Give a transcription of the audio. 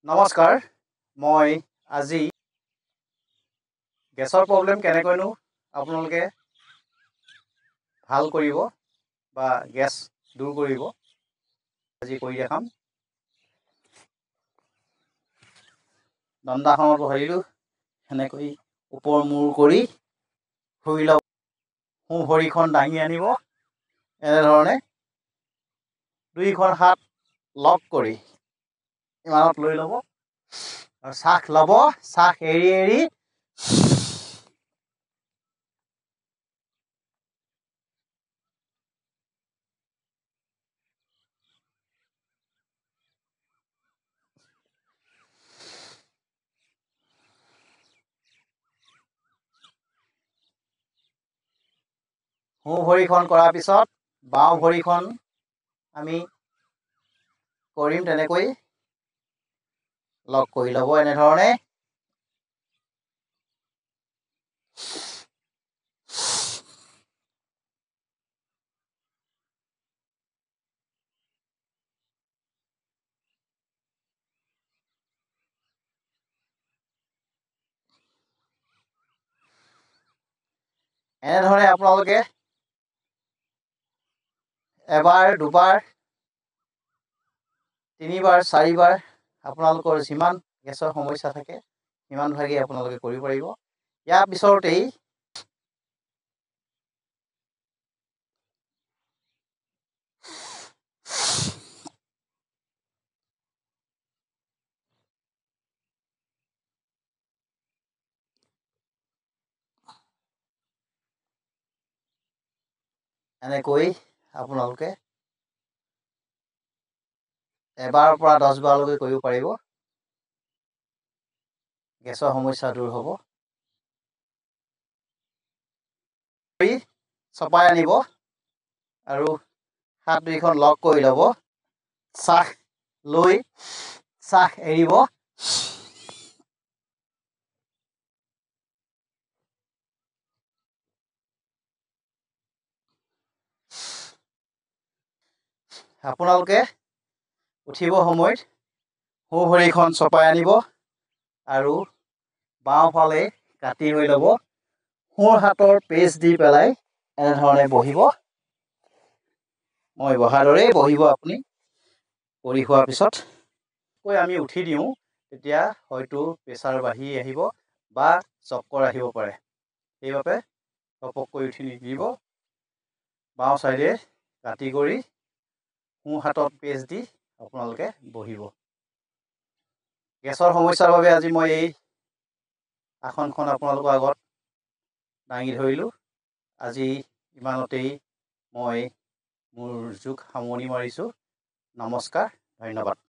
নমস্কাৰ মই আজি গেছৰ প্ৰব্লেম কেনেকৈনো আপোনালোকে ভাল কৰিব বা গেছ দূৰ কৰিব আজি কৰি দেখাম। দণ্ডাসনত বহিলোঁ, সেনেকৈ ওপৰ মূৰ কৰি শুই লওক। সোঁ ভৰিখন দাঙি আনিব, এনেধৰণে দুইখন হাত লক কৰি ইমানত লৈ ল'ব আৰু শ্বাস ল'ব, শ্বাস এৰি এৰি সোঁ ভৰিখন কৰাৰ পিছত বাওঁ ভৰিখন আমি কৰিম তেনেকৈ লক কৰি ল'ব এনেধৰণে। এনেধৰণে আপোনালোকে এবাৰ, দুবাৰ, তিনিবাৰ, চাৰিবাৰ আপোনালোকৰ যিমান গেছৰ সমস্যা থাকে সিমান ভাগেই আপোনালোকে কৰিব পাৰিব। ইয়াৰ পিছতেই এনেকৈ আপোনালোকে এবাৰৰ পৰা 10 বাৰলৈকে কৰিব পাৰিব। গেছৰ সমস্যা দূৰ হ'ব। চপাই আনিব আৰু হাত দুইখন লক কৰি ল'ব। শ্বাস লৈ শ্বাস এৰিব। আপোনালোকে উঠিব সময়ত সোঁ ভৰিখন চপাই আনিব আৰু বাওঁফালে কাটি হৈ ল'ব। সোঁ হাতৰ পেচ দি পেলাই এনেধৰণে বহিব। মই বহাৰ দৰেই বহিব আপুনি। কৰি হোৱাৰ পিছত আমি উঠি দিওঁ, তেতিয়া হয়তো প্ৰেছাৰ বাঢ়ি আহিব বা চক্কৰ আহিব পাৰে। সেইবাবে ঘপককৈ উঠি নিদিব। বাওঁ চাইডে কাটি কৰি সোঁ হাতত পেচ দি আপোনালোকে বহিব। গেছৰ সমস্যাৰ বাবে আজি মই এই আসনখন আপোনালোকৰ আগত দাঙি ধৰিলোঁ। আজি ইমানতেই মই মোৰ যোগ সামৰণি মাৰিছোঁ। নমস্কাৰ, ধন্যবাদ।